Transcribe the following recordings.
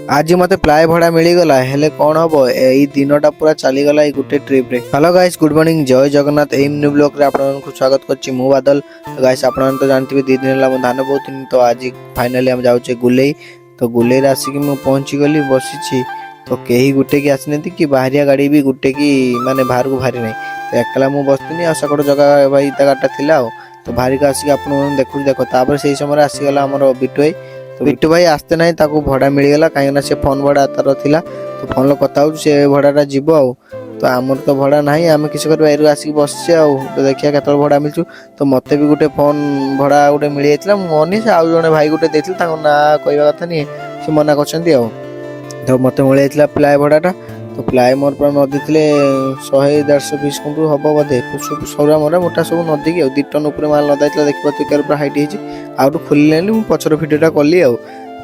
आज मते प्लाय भड़ा मिलगला हेले कौन हम यही दिनटा पूरा चलीगला गोटे ट्रिप रे। हेलो गाइस, गुड मॉर्निंग, जय जगन्नाथ। एम न्यू ब्लॉग रे आपको स्वागत करछि मु बादल। तो गाइस आप तो जानथिबे 2 दिन होला धान बोथिन, तो आज फाइनली हम जाउछे गुलेई। तो गुलेई आसिक मु पहुंची गली बसिछि, तो केही गुटे की आसिनथि कि बाहरिया गाड़ी भी गुटे की माने बाहर को भारी नहीं। तो एकला मु बसथिनी आ सकड़ जगह भाई ता गाटा थिला तो भारी का आसिक आपन देखो तापर सेही समय आसीगला हमर बिटुई। तो बिट्टू भाई आसते ना ताको भड़ा मिलगला कहीं से फोन भड़ा तार थिला। तो फोन कथा हो से भड़ाटा जीव आउ। तो आमर तो भड़ा ना आम किसी बाहर आसिक बसचे आउ। तो देखिए केत भड़ा मिलचु। तो मते भी गोटे फोन भड़ा गोटे मिल जाता मुझे से आउ जड़े भाई गोटे देते ना कहवा कथा नहीं से मना कर। तो मत मिल जाता प्लाय भड़ाटा। तो प्लाय मोर पर नदी थे 100-150 कुंटू हम बोधे सौरा मरा मोटा सब नदी की 2 टन उपर माल नदा देखिए पूरा हाइट हो खोल पचर भिडियोटा कली आउ।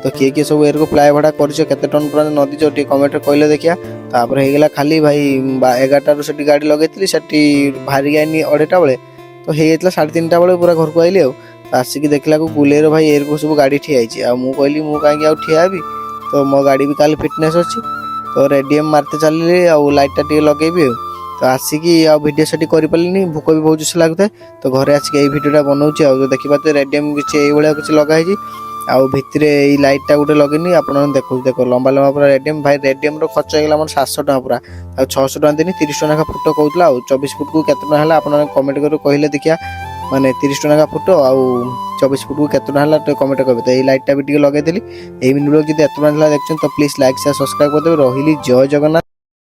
तो किए सब एर को प्लाय भड़ा करते टन पूरा नदी टे कमेंट कहले देखिया। तापर होगा खाली भाई 11टार से गाड़ी लगे से बाहर गई 2:30 बेले। तो होता 3:30 बेले पूरा घर को आइली आसिक देखला गुलेर भाई एर को सब गाड़ी ठिया मुझे कहली मुझे कहीं ठिया भी। तो मो गाड़ी भी काल फिटनेस अच्छी। तो रेडियम मारते चलिए लाइटा टे लगेबी। तो आसिकी वीडियो सेट कर पारे भूक भी बहुत जोर लगुए। तो घरे आसिक यही वीडियोटा बनाऊँगी तो देखिए रेडियम किसी किसी लगाई भितर लाइटा गोटे लगेनी आप देख लंबा लंबा पूरा रेडियम भाई रेडियम खर्च होगा 700 टका पूरा 600 टका देनी 30 टका फुट कहला 24 फुट को केत है आप कमेंट कर कहले देखिया माने 30 टका फुट आउ 24 फुट को केत है कमेंट कर। तो लाइटा भी लगे यही मिनी ब्लॉग जब एत देखते तो प्लीज लाइक शेयर सब्सक्राइब करदे। रही जय जगन्नाथ।